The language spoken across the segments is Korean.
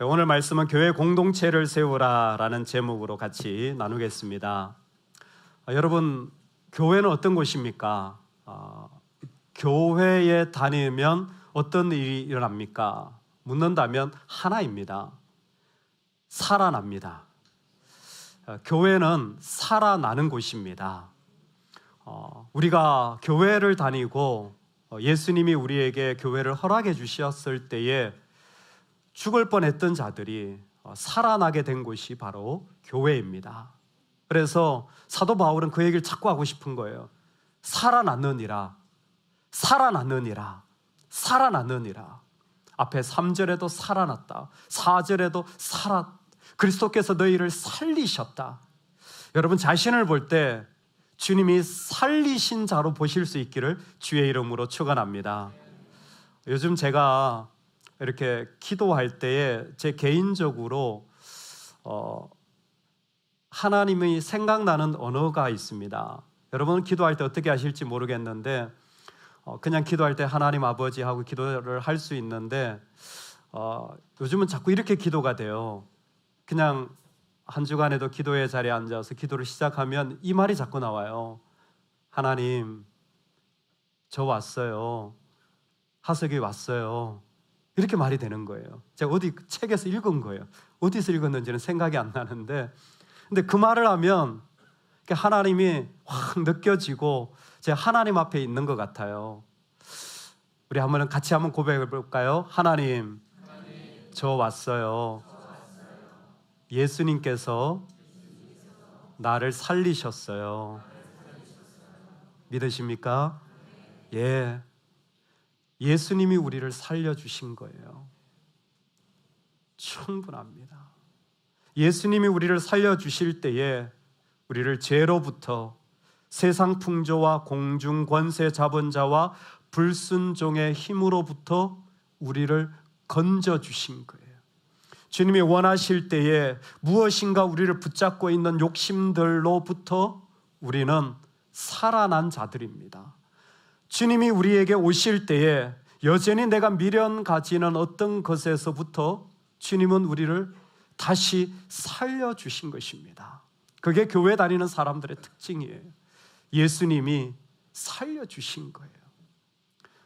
오늘 말씀은 교회 공동체를 세우라라는 제목으로 같이 나누겠습니다. 여러분, 교회는 어떤 곳입니까? 교회에 다니면 어떤 일이 일어납니까? 묻는다면 하나입니다. 살아납니다. 교회는 살아나는 곳입니다. 우리가 교회를 다니고 예수님이 우리에게 교회를 허락해 주셨을 때에 죽을 뻔했던 자들이 살아나게 된 곳이 바로 교회입니다. 그래서 사도 바울은 그 얘기를 자꾸 하고 싶은 거예요. 살아났느니라, 살아났느니라, 살아났느니라. 앞에 3절에도 살아났다, 4절에도 그리스도께서 너희를 살리셨다. 여러분, 자신을 볼 때 주님이 살리신 자로 보실 수 있기를 주의 이름으로 축원합니다. 요즘 제가 이렇게 기도할 때에 제 개인적으로 하나님이 생각나는 언어가 있습니다. 여러분, 기도할 때 어떻게 하실지 모르겠는데 그냥 기도할 때 하나님 아버지 하고 기도를 할 수 있는데 요즘은 자꾸 이렇게 기도가 돼요. 그냥 한 주간에도 기도의 자리에 앉아서 기도를 시작하면 이 말이 자꾸 나와요. 하나님, 저 왔어요. 하석이 왔어요. 이렇게 말이 되는 거예요. 제가 어디 책에서 읽은 거예요. 어디서 읽었는지는 생각이 안 나는데, 근데 그 말을 하면 하나님이 확 느껴지고 제가 하나님 앞에 있는 것 같아요. 우리 같이 한번 고백해 볼까요? 하나님, 저 왔어요. 예수님께서 나를 살리셨어요. 믿으십니까? 예. 예수님이 우리를 살려주신 거예요. 충분합니다. 예수님이 우리를 살려주실 때에 우리를 죄로부터, 세상 풍조와 공중 권세 잡은 자와 불순종의 힘으로부터 우리를 건져주신 거예요. 주님이 원하실 때에 무엇인가 우리를 붙잡고 있는 욕심들로부터 우리는 살아난 자들입니다. 주님이 우리에게 오실 때에 여전히 내가 미련 가지는 어떤 것에서부터 주님은 우리를 다시 살려주신 것입니다. 그게 교회 다니는 사람들의 특징이에요. 예수님이 살려주신 거예요.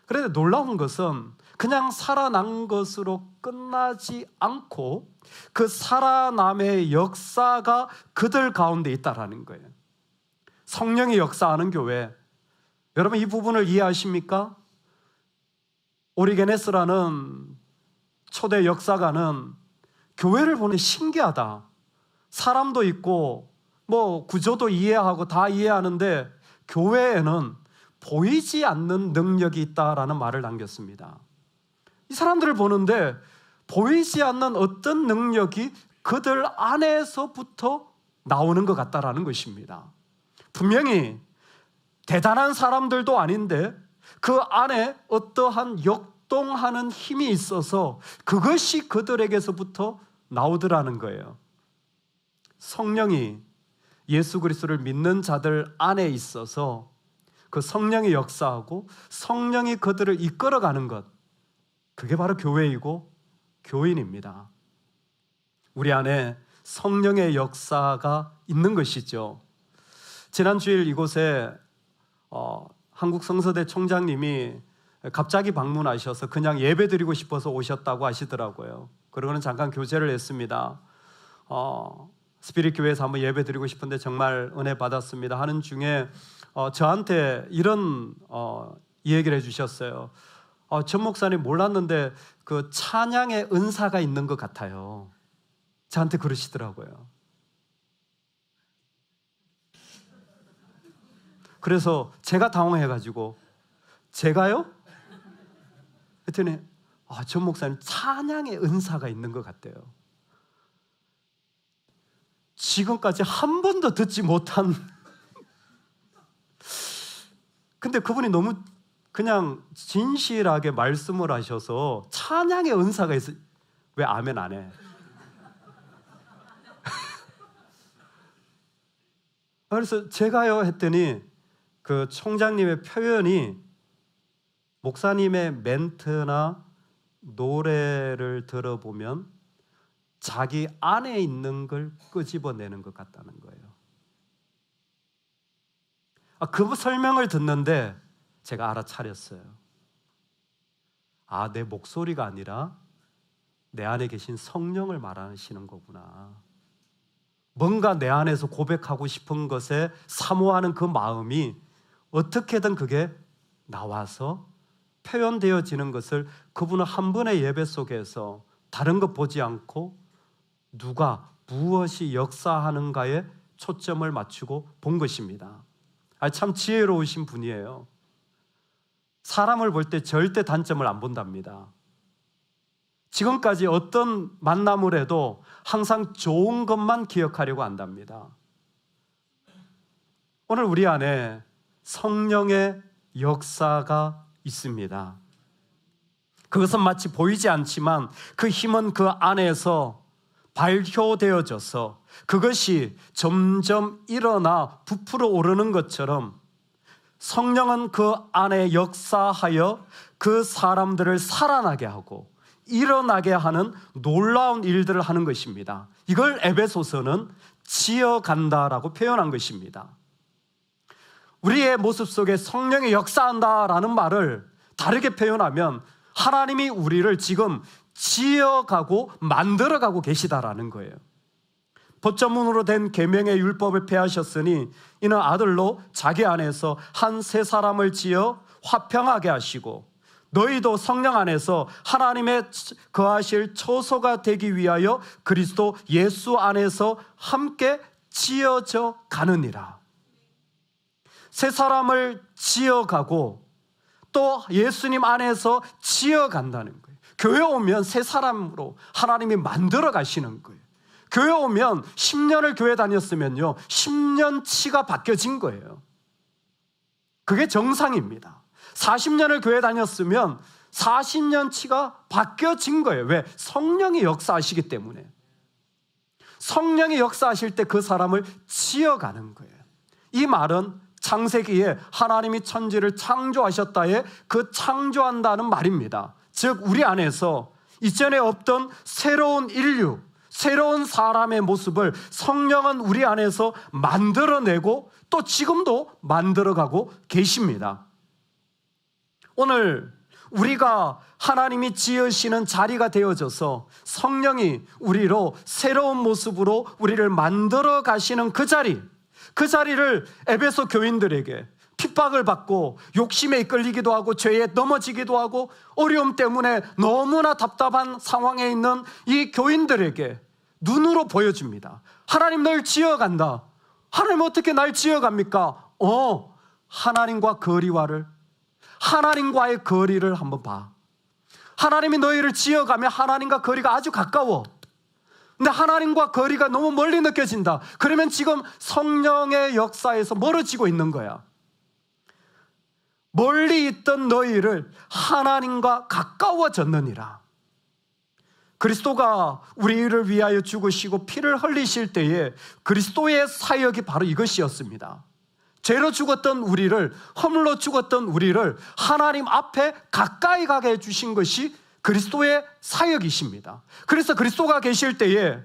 그런데 놀라운 것은 그냥 살아난 것으로 끝나지 않고 그 살아남의 역사가 그들 가운데 있다라는 거예요. 성령이 역사하는 교회, 여러분 이 부분을 이해하십니까? 오리게네스라는 초대 역사가는 교회를 보니 신기하다. 사람도 있고 구조도 이해하고 다 이해하는데 교회에는 보이지 않는 능력이 있다라는 말을 남겼습니다. 이 사람들을 보는데 보이지 않는 어떤 능력이 그들 안에서부터 나오는 것 같다라는 것입니다. 분명히 대단한 사람들도 아닌데 그 안에 어떠한 역동하는 힘이 있어서 그것이 그들에게서부터 나오더라는 거예요. 성령이 예수 그리스도를 믿는 자들 안에 있어서 그 성령이 역사하고 성령이 그들을 이끌어가는 것, 그게 바로 교회이고 교인입니다. 우리 안에 성령의 역사가 있는 것이죠. 지난 주일 이곳에 한국 성서대 총장님이 갑자기 방문하셔서 그냥 예배 드리고 싶어서 오셨다고 하시더라고요. 그러고는 잠깐 교제를 했습니다. 스피릿 교회에서 한번 예배 드리고 싶은데 정말 은혜 받았습니다 하는 중에 저한테 이런 얘기를 해주셨어요. 전 목사님 몰랐는데 그 찬양의 은사가 있는 것 같아요. 저한테 그러시더라고요. 그래서 제가 당황해가지고 제가요? 그랬더니 전 목사님 찬양의 은사가 있는 것 같대요. 지금까지 한 번도 듣지 못한 근데 그분이 너무 그냥 진실하게 말씀을 하셔서 찬양의 은사가 있어. 왜 아멘 안 해? 그래서 제가요 했더니 그 총장님의 표현이 목사님의 멘트나 노래를 들어보면 자기 안에 있는 걸 끄집어내는 것 같다는 거예요. 그 설명을 듣는데 제가 알아차렸어요. 내 목소리가 아니라 내 안에 계신 성령을 말하시는 거구나. 뭔가 내 안에서 고백하고 싶은 것에 사모하는 그 마음이 어떻게든 그게 나와서 표현되어지는 것을 그분은 한 번의 예배 속에서 다른 것 보지 않고 누가 무엇이 역사하는가에 초점을 맞추고 본 것입니다. 참 지혜로우신 분이에요. 사람을 볼 때 절대 단점을 안 본답니다. 지금까지 어떤 만남을 해도 항상 좋은 것만 기억하려고 한답니다. 오늘 우리 안에 성령의 역사가 있습니다. 그것은 마치 보이지 않지만 그 힘은 그 안에서 발효되어져서 그것이 점점 일어나 부풀어 오르는 것처럼 성령은 그 안에 역사하여 그 사람들을 살아나게 하고 일어나게 하는 놀라운 일들을 하는 것입니다. 이걸 에베소서는 지어간다라고 표현한 것입니다. 우리의 모습 속에 성령이 역사한다라는 말을 다르게 표현하면 하나님이 우리를 지금 지어가고 만들어가고 계시다라는 거예요. 법조문으로 된 계명의 율법을 폐하셨으니 이는 아들로 자기 안에서 한 새 사람을 지어 화평하게 하시고 너희도 성령 안에서 하나님의 거하실 처소가 되기 위하여 그리스도 예수 안에서 함께 지어져 가느니라. 새 사람을 지어가고 또 예수님 안에서 지어간다는 거예요. 교회 오면 새 사람으로 하나님이 만들어 가시는 거예요. 교회 오면 10년을 교회 다녔으면요 10년치가 바뀌어진 거예요. 그게 정상입니다. 40년을 교회 다녔으면 40년치가 바뀌어진 거예요. 왜? 성령이 역사하시기 때문에. 성령이 역사하실 때 그 사람을 지어가는 거예요. 이 말은 창세기에 하나님이 천지를 창조하셨다에 그 창조한다는 말입니다. 즉 우리 안에서 이전에 없던 새로운 인류, 새로운 사람의 모습을 성령은 우리 안에서 만들어내고 또 지금도 만들어가고 계십니다. 오늘 우리가 하나님이 지으시는 자리가 되어져서 성령이 우리로 새로운 모습으로 우리를 만들어 가시는 그 자리를 에베소 교인들에게 핍박을 받고 욕심에 이끌리기도 하고 죄에 넘어지기도 하고 어려움 때문에 너무나 답답한 상황에 있는 이 교인들에게 눈으로 보여줍니다. 하나님 널 지어간다. 하나님 어떻게 날 지어갑니까? 하나님과의 거리를 한번 봐. 하나님이 너희를 지어가면 하나님과 거리가 아주 가까워. 근데 하나님과 거리가 너무 멀리 느껴진다. 그러면 지금 성령의 역사에서 멀어지고 있는 거야. 멀리 있던 너희를 하나님과 가까워졌느니라. 그리스도가 우리를 위하여 죽으시고 피를 흘리실 때에 그리스도의 사역이 바로 이것이었습니다. 죄로 죽었던 우리를, 허물로 죽었던 우리를 하나님 앞에 가까이 가게 해주신 것이 그리스도의 사역이십니다. 그래서 그리스도가 계실 때에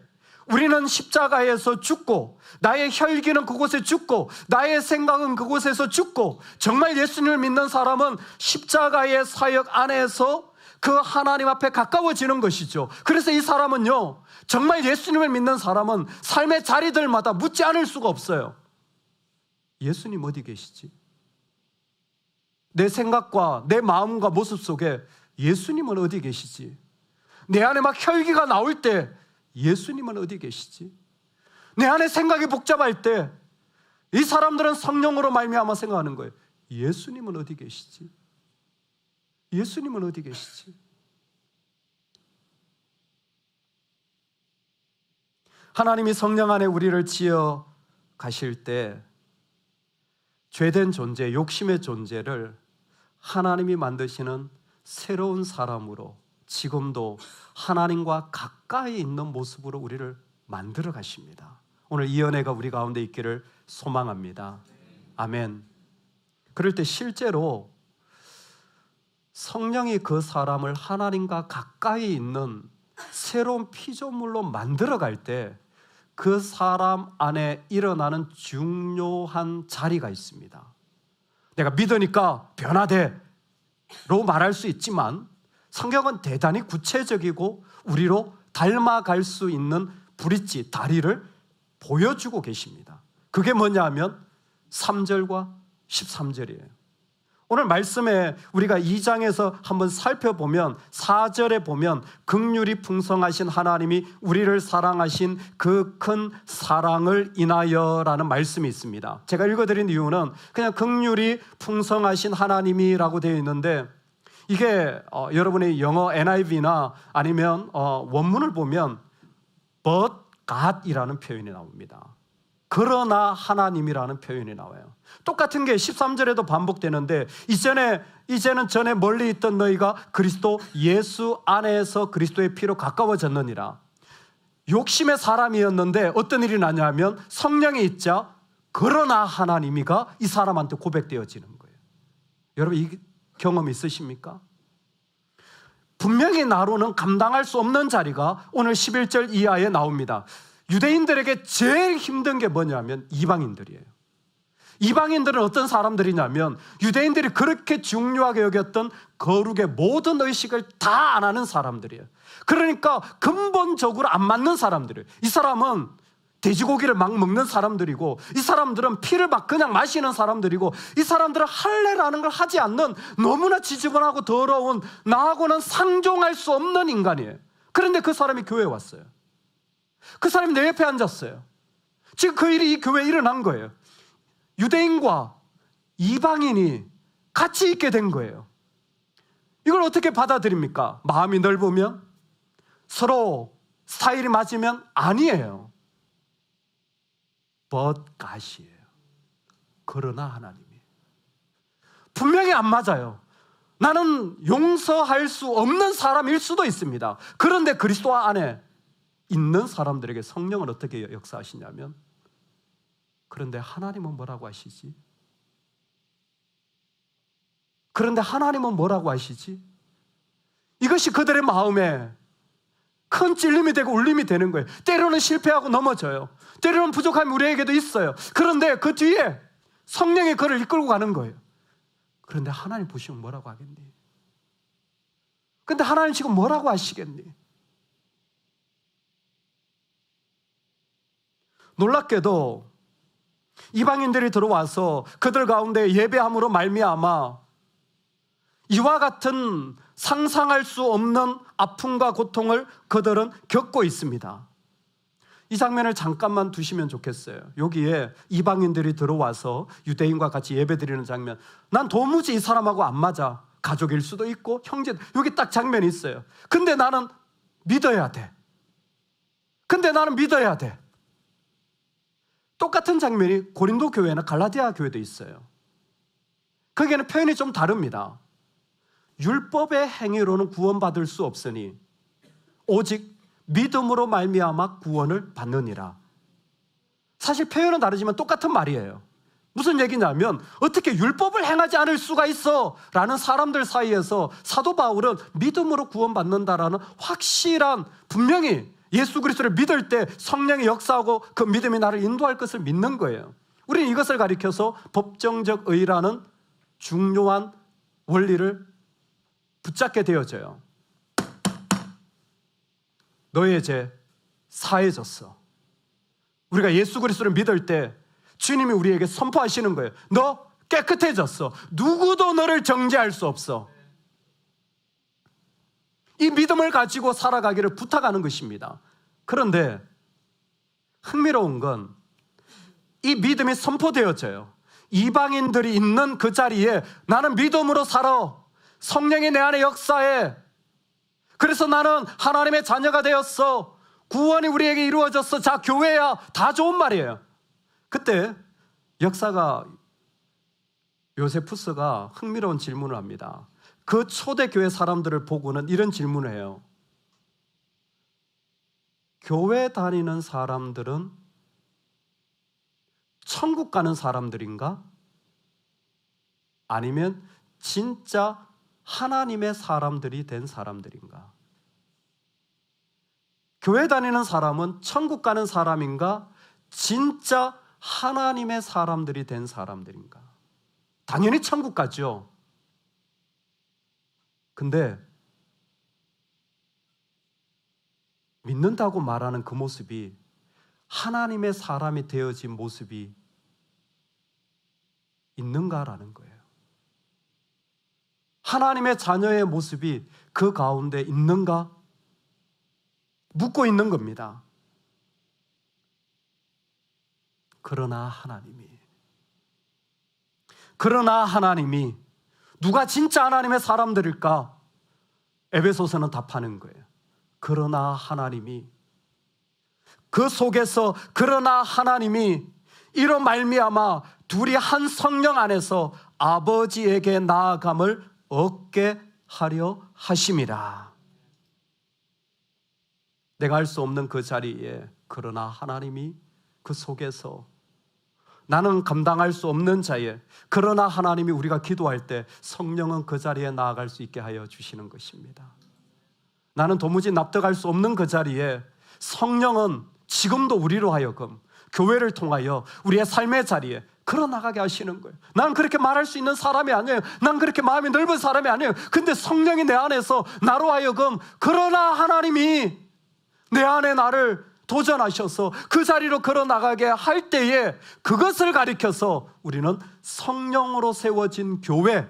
우리는 십자가에서 죽고 나의 혈기는 그곳에 죽고 나의 생각은 그곳에서 죽고 정말 예수님을 믿는 사람은 십자가의 사역 안에서 그 하나님 앞에 가까워지는 것이죠. 그래서 이 사람은요 정말 예수님을 믿는 사람은 삶의 자리들마다 묻지 않을 수가 없어요. 예수님 어디 계시지? 내 생각과 내 마음과 모습 속에 예수님은 어디 계시지? 내 안에 막 혈기가 나올 때 예수님은 어디 계시지? 내 안에 생각이 복잡할 때 이 사람들은 성령으로 말미암아 생각하는 거예요. 예수님은 어디 계시지? 예수님은 어디 계시지? 하나님이 성령 안에 우리를 지어 가실 때 죄된 존재, 욕심의 존재를 하나님이 만드시는 새로운 사람으로 지금도 하나님과 가까이 있는 모습으로 우리를 만들어 가십니다. 오늘 이 은혜가 우리 가운데 있기를 소망합니다. 아멘. 그럴 때 실제로 성령이 그 사람을 하나님과 가까이 있는 새로운 피조물로 만들어갈 때 그 사람 안에 일어나는 중요한 자리가 있습니다. 내가 믿으니까 변화돼로 말할 수 있지만 성경은 대단히 구체적이고 우리로 닮아갈 수 있는 브릿지, 다리를 보여주고 계십니다. 그게 뭐냐 하면 3절과 13절이에요. 오늘 말씀에 우리가 2장에서 한번 살펴보면 4절에 보면 긍휼이 풍성하신 하나님이 우리를 사랑하신 그 큰 사랑을 인하여라는 말씀이 있습니다. 제가 읽어드린 이유는 그냥 긍휼이 풍성하신 하나님이라고 되어 있는데 이게 여러분의 영어 NIV나 아니면 원문을 보면 but God이라는 표현이 나옵니다. 그러나 하나님이라는 표현이 나와요. 똑같은 게 13절에도 반복되는데 이제는 전에 멀리 있던 너희가 그리스도 예수 안에서 그리스도의 피로 가까워졌느니라. 욕심의 사람이었는데 어떤 일이 나냐면 성령이 있자 그러나 하나님이가 이 사람한테 고백되어지는 거예요. 여러분 이 경험 있으십니까? 분명히 나로는 감당할 수 없는 자리가 오늘 11절 이하에 나옵니다. 유대인들에게 제일 힘든 게 뭐냐면 이방인들이에요. 이방인들은 어떤 사람들이냐면 유대인들이 그렇게 중요하게 여겼던 거룩의 모든 의식을 다 안 하는 사람들이에요. 그러니까 근본적으로 안 맞는 사람들이에요. 이 사람은 돼지고기를 막 먹는 사람들이고 이 사람들은 피를 막 그냥 마시는 사람들이고 이 사람들은 할례라는 걸 하지 않는 너무나 지저분하고 더러운 나하고는 상종할 수 없는 인간이에요. 그런데 그 사람이 교회에 왔어요. 그 사람이 내 옆에 앉았어요. 지금 그 일이 이 교회에 일어난 거예요. 유대인과 이방인이 같이 있게 된 거예요. 이걸 어떻게 받아들입니까? 마음이 넓으면? 서로 스타일이 맞으면? 아니에요. But God이에요. 그러나 하나님이 분명히 안 맞아요. 나는 용서할 수 없는 사람일 수도 있습니다. 그런데 그리스도 안에 있는 사람들에게 성령은 어떻게 역사하시냐면 그런데 하나님은 뭐라고 하시지? 그런데 하나님은 뭐라고 하시지? 이것이 그들의 마음에 큰 찔림이 되고 울림이 되는 거예요. 때로는 실패하고 넘어져요. 때로는 부족함이 우리에게도 있어요. 그런데 그 뒤에 성령이 그를 이끌고 가는 거예요. 그런데 하나님 보시면 뭐라고 하겠니? 근데 하나님 지금 뭐라고 하시겠니? 놀랍게도 이방인들이 들어와서 그들 가운데 예배함으로 말미암아 이와 같은 상상할 수 없는 아픔과 고통을 그들은 겪고 있습니다. 이 장면을 잠깐만 두시면 좋겠어요. 여기에 이방인들이 들어와서 유대인과 같이 예배드리는 장면. 난 도무지 이 사람하고 안 맞아. 가족일 수도 있고 형제, 여기 딱 장면이 있어요. 근데 나는 믿어야 돼. 근데 나는 믿어야 돼. 똑같은 장면이 고린도 교회나 갈라디아 교회도 있어요. 거기에는 표현이 좀 다릅니다. 율법의 행위로는 구원받을 수 없으니 오직 믿음으로 말미암아 구원을 받느니라. 사실 표현은 다르지만 똑같은 말이에요. 무슨 얘기냐면 어떻게 율법을 행하지 않을 수가 있어? 라는 사람들 사이에서 사도 바울은 믿음으로 구원받는다라는 확실한, 분명히 예수 그리스도를 믿을 때 성령이 역사하고 그 믿음이 나를 인도할 것을 믿는 거예요. 우리는 이것을 가리켜서 법정적 의라는 중요한 원리를 붙잡게 되어져요. 너의 죄 사해졌어. 우리가 예수 그리스도를 믿을 때 주님이 우리에게 선포하시는 거예요. 너 깨끗해졌어. 누구도 너를 정죄할 수 없어. 이 믿음을 가지고 살아가기를 부탁하는 것입니다. 그런데 흥미로운 건 이 믿음이 선포되어져요. 이방인들이 있는 그 자리에 나는 믿음으로 살아. 성령이 내 안에 역사해. 그래서 나는 하나님의 자녀가 되었어. 구원이 우리에게 이루어졌어. 자, 교회야. 다 좋은 말이에요. 그때 역사가 요세푸스가 흥미로운 질문을 합니다. 그 초대교회 사람들을 보고는 이런 질문을 해요. 교회 다니는 사람들은 천국 가는 사람들인가? 아니면 진짜 하나님의 사람들이 된 사람들인가? 교회 다니는 사람은 천국 가는 사람인가? 진짜 하나님의 사람들이 된 사람들인가? 당연히 천국 가죠. 근데 믿는다고 말하는 그 모습이 하나님의 사람이 되어진 모습이 있는가라는 거예요. 하나님의 자녀의 모습이 그 가운데 있는가? 묻고 있는 겁니다. 그러나 하나님이 누가 진짜 하나님의 사람들일까? 에베소서는 답하는 거예요. 그러나 하나님이, 그 속에서 그러나 하나님이 이로 말미암아 둘이 한 성령 안에서 아버지에게 나아감을 얻게 하려 하심이라. 내가 할 수 없는 그 자리에 그러나 하나님이 그 속에서, 나는 감당할 수 없는 자에 그러나 하나님이 우리가 기도할 때 성령은 그 자리에 나아갈 수 있게 하여 주시는 것입니다. 나는 도무지 납득할 수 없는 그 자리에 성령은 지금도 우리로 하여금 교회를 통하여 우리의 삶의 자리에 걸어나가게 하시는 거예요. 난 그렇게 말할 수 있는 사람이 아니에요. 난 그렇게 마음이 넓은 사람이 아니에요. 근데 성령이 내 안에서 나로 하여금 그러나 하나님이 내 안에 나를 도전하셔서 그 자리로 걸어나가게 할 때에 그것을 가리켜서 우리는 성령으로 세워진 교회,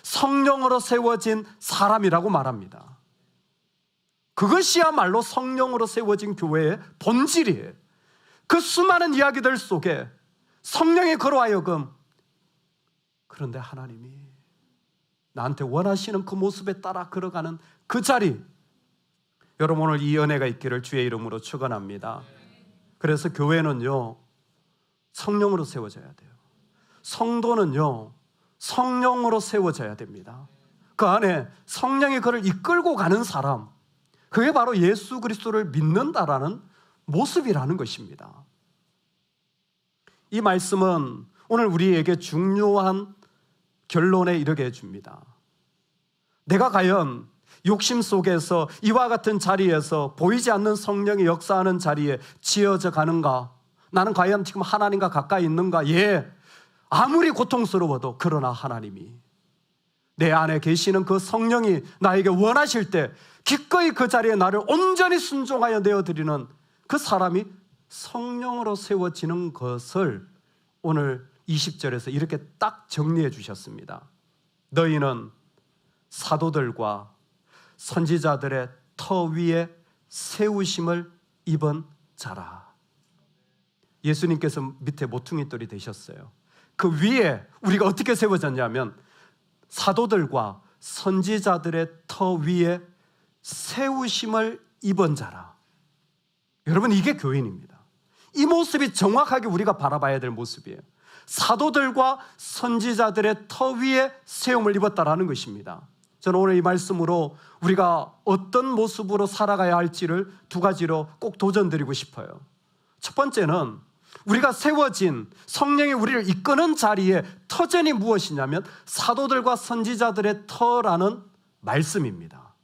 성령으로 세워진 사람이라고 말합니다. 그것이야말로 성령으로 세워진 교회의 본질이에요. 그 수많은 이야기들 속에 성령이 걸어하여금, 그런데 하나님이 나한테 원하시는 그 모습에 따라 걸어가는 그 자리, 여러분 오늘 이 은혜가 있기를 주의 이름으로 축원합니다. 그래서 교회는요 성령으로 세워져야 돼요. 성도는요 성령으로 세워져야 됩니다. 그 안에 성령이 그를 이끌고 가는 사람, 그게 바로 예수 그리스도를 믿는다라는 모습이라는 것입니다. 이 말씀은 오늘 우리에게 중요한 결론에 이르게 해줍니다. 내가 과연 욕심 속에서 이와 같은 자리에서 보이지 않는 성령이 역사하는 자리에 지어져 가는가? 나는 과연 지금 하나님과 가까이 있는가? 예, 아무리 고통스러워도 그러나 하나님이 내 안에 계시는 그 성령이 나에게 원하실 때 기꺼이 그 자리에 나를 온전히 순종하여 내어드리는 그 사람이 성령으로 세워지는 것을 오늘 20절에서 이렇게 딱 정리해 주셨습니다. 너희는 사도들과 선지자들의 터 위에 세우심을 입은 자라. 예수님께서 밑에 모퉁이돌이 되셨어요. 그 위에 우리가 어떻게 세워졌냐면 사도들과 선지자들의 터 위에 세우심을 입은 자라. 여러분, 이게 교인입니다. 이 모습이 정확하게 우리가 바라봐야 될 모습이에요. 사도들과 선지자들의 터 위에 세움을 입었다라는 것입니다. 저는 오늘 이 말씀으로 우리가 어떤 모습으로 살아가야 할지를 두 가지로 꼭 도전드리고 싶어요. 첫 번째는 우리가 세워진 성령이 우리를 이끄는 자리에 터전이 무엇이냐면 사도들과 선지자들의 터라는 말씀입니다.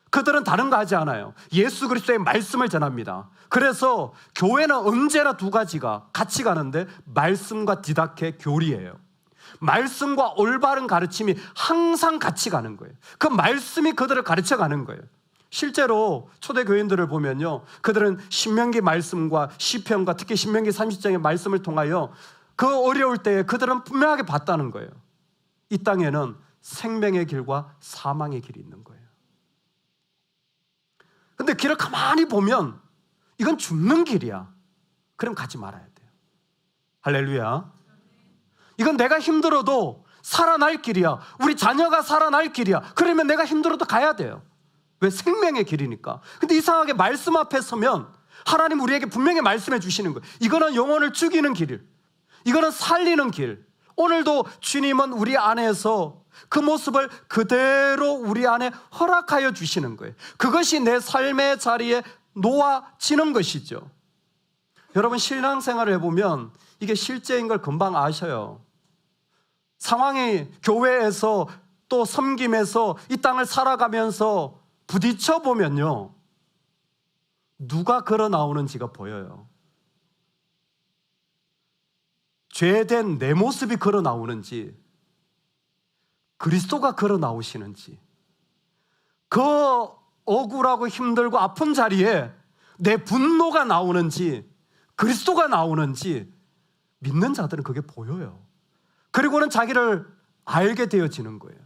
그들은 다른 거 하지 않아요. 예수 그리스도의 말씀을 전합니다. 그래서 교회는 언제나 두 가지가 같이 가는데 말씀과 디다케, 교리예요. 말씀과 올바른 가르침이 항상 같이 가는 거예요. 그 말씀이 그들을 가르쳐 가는 거예요. 실제로 초대 교인들을 보면요, 그들은 신명기 말씀과 시편과 특히 신명기 30장의 말씀을 통하여 그 어려울 때에 그들은 분명하게 봤다는 거예요. 이 땅에는 생명의 길과 사망의 길이 있는 거예요. 근데 길을 가만히 보면 이건 죽는 길이야. 그럼 가지 말아야 돼요. 할렐루야. 이건 내가 힘들어도 살아날 길이야. 우리 자녀가 살아날 길이야. 그러면 내가 힘들어도 가야 돼요. 왜? 생명의 길이니까. 근데 이상하게 말씀 앞에 서면 하나님 우리에게 분명히 말씀해 주시는 거예요. 이거는 영혼을 죽이는 길, 이거는 살리는 길. 오늘도 주님은 우리 안에서 그 모습을 그대로 우리 안에 허락하여 주시는 거예요. 그것이 내 삶의 자리에 놓아지는 것이죠. 여러분, 신앙생활을 해보면 이게 실제인 걸 금방 아셔요. 상황이 교회에서 또 섬김에서 이 땅을 살아가면서 부딪혀 보면요, 누가 걸어 나오는지가 보여요. 죄된 내 모습이 걸어 나오는지, 그리스도가 걸어 나오시는지, 그 억울하고 힘들고 아픈 자리에 내 분노가 나오는지, 그리스도가 나오는지 믿는 자들은 그게 보여요. 그리고는 자기를 알게 되어지는 거예요.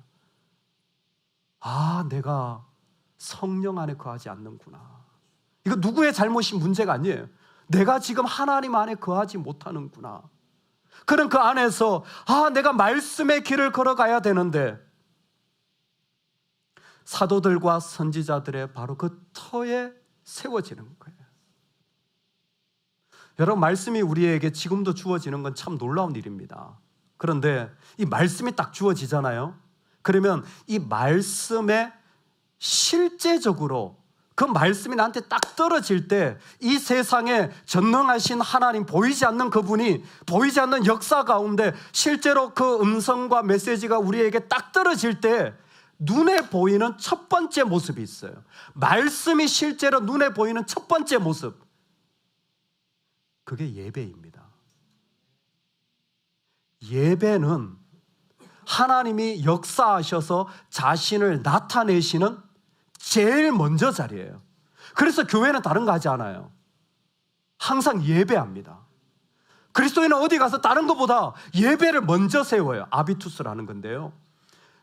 아, 내가 성령 안에 거하지 않는구나. 이거 누구의 잘못이 문제가 아니에요. 내가 지금 하나님 안에 거하지 못하는구나. 그런 그 안에서 내가 말씀의 길을 걸어가야 되는데 사도들과 선지자들의 바로 그 터에 세워지는 거예요. 여러분, 말씀이 우리에게 지금도 주어지는 건 참 놀라운 일입니다. 그런데 이 말씀이 딱 주어지잖아요. 그러면 이 말씀에 실제적으로 그 말씀이 나한테 딱 떨어질 때 이 세상에 전능하신 하나님, 보이지 않는 그분이, 보이지 않는 역사 가운데 실제로 그 음성과 메시지가 우리에게 딱 떨어질 때 눈에 보이는 첫 번째 모습이 있어요. 말씀이 실제로 눈에 보이는 첫 번째 모습, 그게 예배입니다. 예배는 하나님이 역사하셔서 자신을 나타내시는 제일 먼저 자리예요. 그래서 교회는 다른 거 하지 않아요. 항상 예배합니다. 그리스도인은 어디 가서 다른 것보다 예배를 먼저 세워요. 아비투스라는 건데요,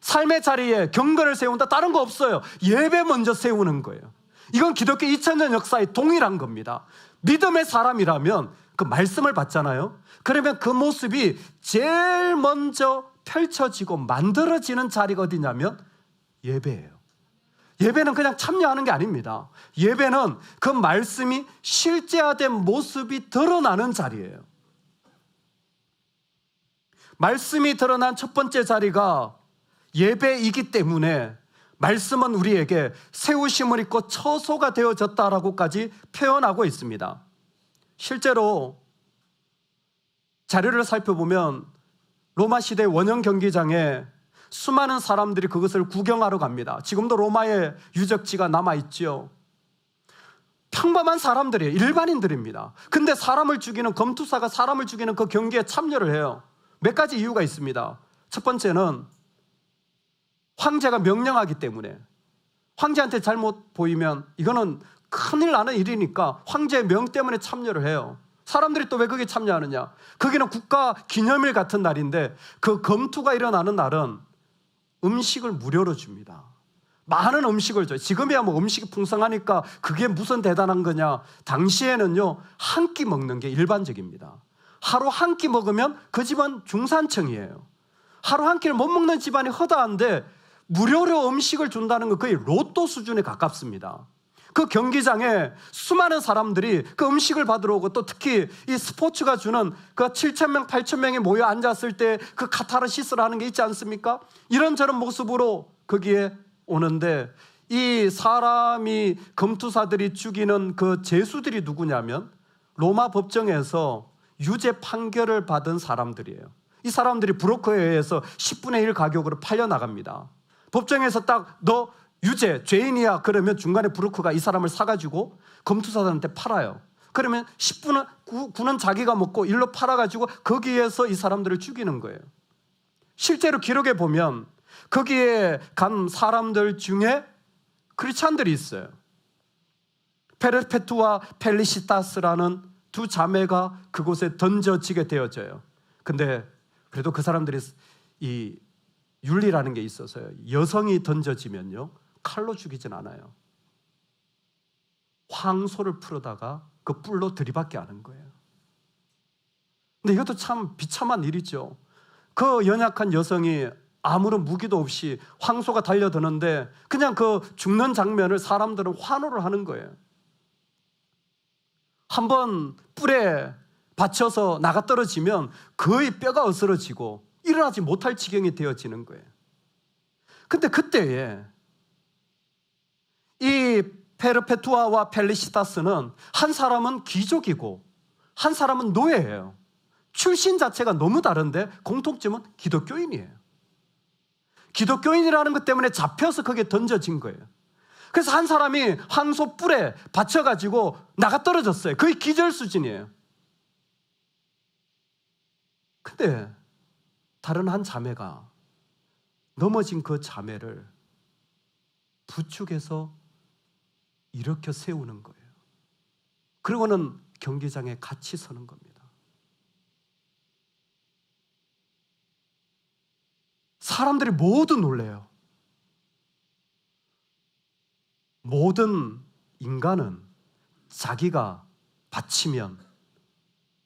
삶의 자리에 경건을 세운다, 다른 거 없어요. 예배 먼저 세우는 거예요. 이건 기독교 2000년 역사에 동일한 겁니다. 믿음의 사람이라면 그 말씀을 받잖아요. 그러면 그 모습이 제일 먼저 펼쳐지고 만들어지는 자리가 어디냐면 예배예요. 예배는 그냥 참여하는 게 아닙니다. 예배는 그 말씀이 실제화된 모습이 드러나는 자리예요. 말씀이 드러난 첫 번째 자리가 예배이기 때문에 말씀은 우리에게 세우심을 입고 처소가 되어졌다라고까지 표현하고 있습니다. 실제로 자료를 살펴보면 로마 시대 원형 경기장에 수많은 사람들이 그것을 구경하러 갑니다. 지금도 로마의 유적지가 남아있죠. 평범한 사람들이에요. 일반인들입니다. 근데 사람을 죽이는, 검투사가 사람을 죽이는 그 경기에 참여를 해요. 몇 가지 이유가 있습니다. 첫 번째는 황제가 명령하기 때문에, 황제한테 잘못 보이면 이거는 큰일 나는 일이니까 황제의 명 때문에 참여를 해요. 사람들이 또 왜 거기에 참여하느냐? 거기는 국가 기념일 같은 날인데 그 검투가 일어나는 날은 음식을 무료로 줍니다. 많은 음식을 줘요. 지금이야 뭐 음식이 풍성하니까 그게 무슨 대단한 거냐? 당시에는요, 한 끼 먹는 게 일반적입니다. 하루 한 끼 먹으면 그 집은 중산층이에요. 하루 한 끼를 못 먹는 집안이 허다한데 무료로 음식을 준다는 건 거의 로또 수준에 가깝습니다. 그 경기장에 수많은 사람들이 그 음식을 받으러 오고, 또 특히 이 스포츠가 주는 그 7,000명, 8,000명이 모여 앉았을 때 그 카타르시스라는 게 있지 않습니까? 이런저런 모습으로 거기에 오는데, 이 사람이 검투사들이 죽이는 그 죄수들이 누구냐면 로마 법정에서 유죄 판결을 받은 사람들이에요. 이 사람들이 브로커에 의해서 10분의 1 가격으로 팔려나갑니다. 법정에서 딱 너 유죄, 죄인이야 그러면 중간에 브로커가 이 사람을 사가지고 검투사들한테 팔아요. 그러면 10분은 구는 자기가 먹고 일로 팔아가지고 거기에서 이 사람들을 죽이는 거예요. 실제로 기록에 보면 거기에 간 사람들 중에 크리스찬들이 있어요. 페르페투와 펠리시타스라는 두 자매가 그곳에 던져지게 되어져요. 근데 그래도 그 사람들이 이 윤리라는 게 있어서요, 여성이 던져지면요 칼로 죽이진 않아요. 황소를 풀어다가 그 뿔로 들이받게 하는 거예요. 근데 이것도 참 비참한 일이죠. 그 연약한 여성이 아무런 무기도 없이 황소가 달려드는데 그냥 그 죽는 장면을 사람들은 환호를 하는 거예요. 한번 뿔에 받쳐서 나가 떨어지면 거의 뼈가 으스러지고 일어나지 못할 지경이 되어지는 거예요. 근데 그때에 이 페르페투아와 펠리시타스는 한 사람은 귀족이고 한 사람은 노예예요. 출신 자체가 너무 다른데 공통점은 기독교인이에요. 기독교인이라는 것 때문에 잡혀서 거기에 던져진 거예요. 그래서 한 사람이 황소 뿔에 받쳐가지고 나가 떨어졌어요. 거의 기절 수준이에요. 근데 다른 한 자매가 넘어진 그 자매를 부축해서 일으켜 세우는 거예요. 그리고는 경기장에 같이 서는 겁니다. 사람들이 모두 놀래요. 모든 인간은 자기가 바치면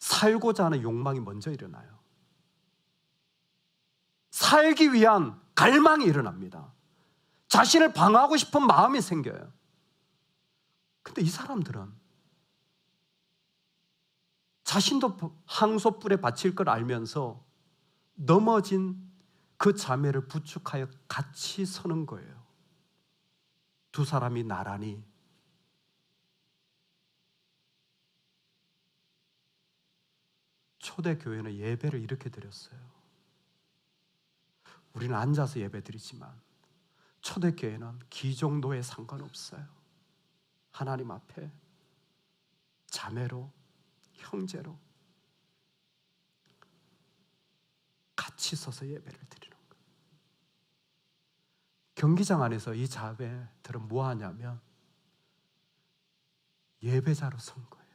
살고자 하는 욕망이 먼저 일어나요. 살기 위한 갈망이 일어납니다. 자신을 방어하고 싶은 마음이 생겨요. 근데 이 사람들은 자신도 항소뿔에 바칠 걸 알면서 넘어진 그 자매를 부축하여 같이 서는 거예요. 두 사람이 나란히. 초대교회는 예배를 이렇게 드렸어요. 우리는 앉아서 예배 드리지만 초대교회는 기종도에 상관없어요. 하나님 앞에 자매로, 형제로 같이 서서 예배를 드리는 거예요. 경기장 안에서 이 자매들은 뭐 하냐면 예배자로 선 거예요.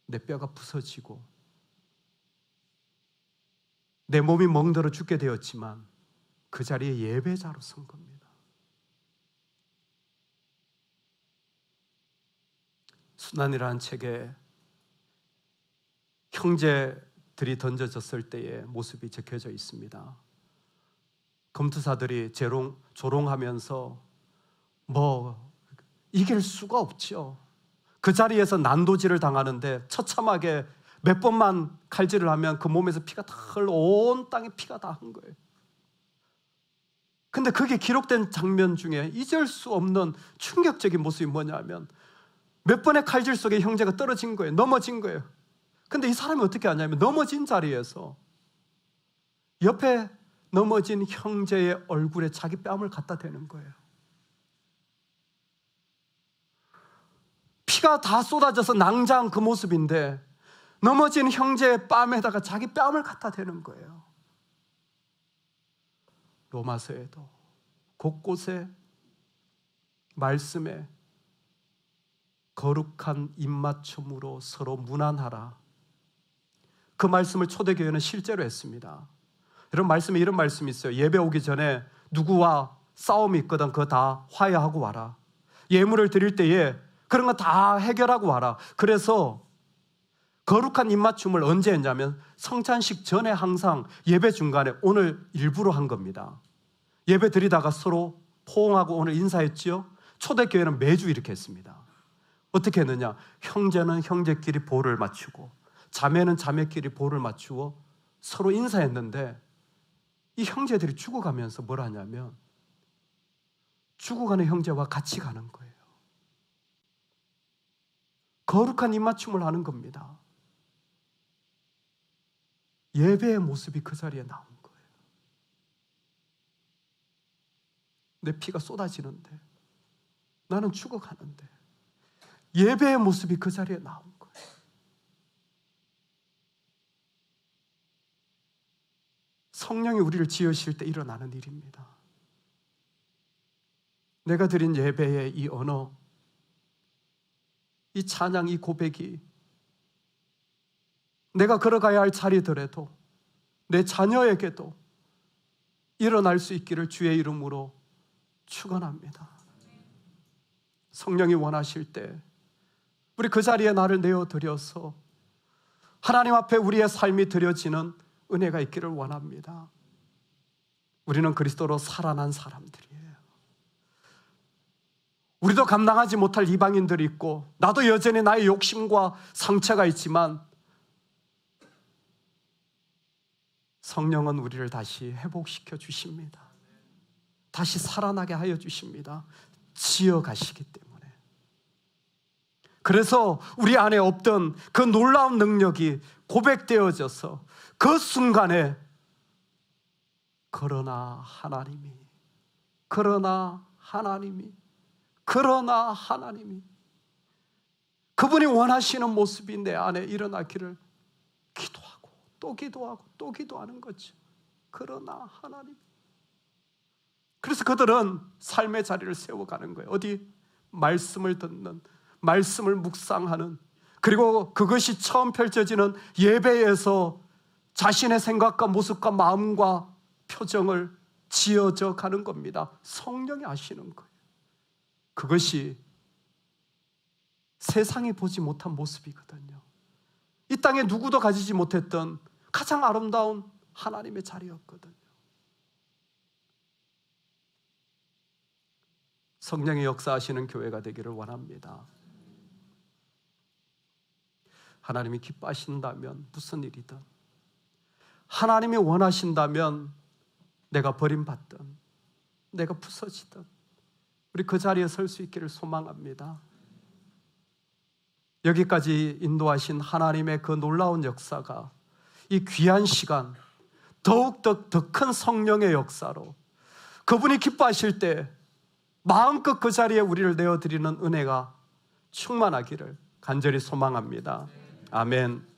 내 뼈가 부서지고 내 몸이 멍들어 죽게 되었지만 그 자리에 예배자로 선 겁니다. 순환이라는 책에 형제들이 던져졌을 때의 모습이 적혀져 있습니다. 검투사들이 조롱하면서 이길 수가 없죠. 그 자리에서 난도질을 당하는데 처참하게 몇 번만 칼질을 하면 그 몸에서 피가 다 흘러 온 땅에 피가 다 한 거예요. 근데 그게 기록된 장면 중에 잊을 수 없는 충격적인 모습이 뭐냐면 몇 번의 칼질 속에 형제가 떨어진 거예요. 넘어진 거예요. 근데 이 사람이 어떻게 하냐면 넘어진 자리에서 옆에 넘어진 형제의 얼굴에 자기 뺨을 갖다 대는 거예요. 피가 다 쏟아져서 낭자한 그 모습인데 넘어진 형제의 뺨에다가 자기 뺨을 갖다 대는 거예요. 로마서에도 곳곳에 말씀에 거룩한 입맞춤으로 서로 문안하라. 그 말씀을 초대교회는 실제로 했습니다. 이런 말씀에 이런 말씀이 있어요. 예배 오기 전에 누구와 싸움이 있거든 그거 다 화해하고 와라. 예물을 드릴 때에 그런 거 다 해결하고 와라. 그래서 거룩한 입맞춤을 언제 했냐면 성찬식 전에 항상 예배 중간에 오늘 일부러 한 겁니다. 예배 드리다가 서로 포옹하고 오늘 인사했지요. 초대교회는 매주 이렇게 했습니다. 어떻게 했느냐? 형제는 형제끼리 볼을 맞추고 자매는 자매끼리 볼을 맞추고 서로 인사했는데 이 형제들이 죽어가면서 뭘 하냐면 죽어가는 형제와 같이 가는 거예요. 거룩한 입맞춤을 하는 겁니다. 예배의 모습이 그 자리에 나온 거예요. 내 피가 쏟아지는데 나는 죽어가는데 예배의 모습이 그 자리에 나온 거예요. 성령이 우리를 지으실 때 일어나는 일입니다. 내가 드린 예배의 이 언어, 이 찬양, 이 고백이 내가 걸어가야 할 자리더라도 내 자녀에게도 일어날 수 있기를 주의 이름으로 축원합니다. 성령이 원하실 때 우리 그 자리에 나를 내어드려서 하나님 앞에 우리의 삶이 드려지는 은혜가 있기를 원합니다. 우리는 그리스도로 살아난 사람들이에요. 우리도 감당하지 못할 이방인들이 있고 나도 여전히 나의 욕심과 상처가 있지만 성령은 우리를 다시 회복시켜 주십니다. 다시 살아나게 하여 주십니다. 지어가시기 때문에. 그래서 우리 안에 없던 그 놀라운 능력이 고백되어져서 그 순간에 그러나 그러나 하나님이 그분이 원하시는 모습이 내 안에 일어나기를 기도하고 또 기도하고 또 기도하는 거죠. 그러나 하나님. 그래서 그들은 삶의 자리를 세워가는 거예요. 어디? 말씀을 듣는, 말씀을 묵상하는, 그리고 그것이 처음 펼쳐지는 예배에서 자신의 생각과 모습과 마음과 표정을 지어져 가는 겁니다. 성령이 하시는 거예요. 그것이 세상이 보지 못한 모습이거든요. 이 땅에 누구도 가지지 못했던 가장 아름다운 하나님의 자리였거든요. 성령의 역사하시는 교회가 되기를 원합니다. 하나님이 기뻐하신다면 무슨 일이든, 하나님이 원하신다면 내가 버림받든 내가 부서지든 우리 그 자리에 설 수 있기를 소망합니다. 여기까지 인도하신 하나님의 그 놀라운 역사가 이 귀한 시간 더욱더 더 큰 성령의 역사로 그분이 기뻐하실 때 마음껏 그 자리에 우리를 내어드리는 은혜가 충만하기를 간절히 소망합니다. 아멘.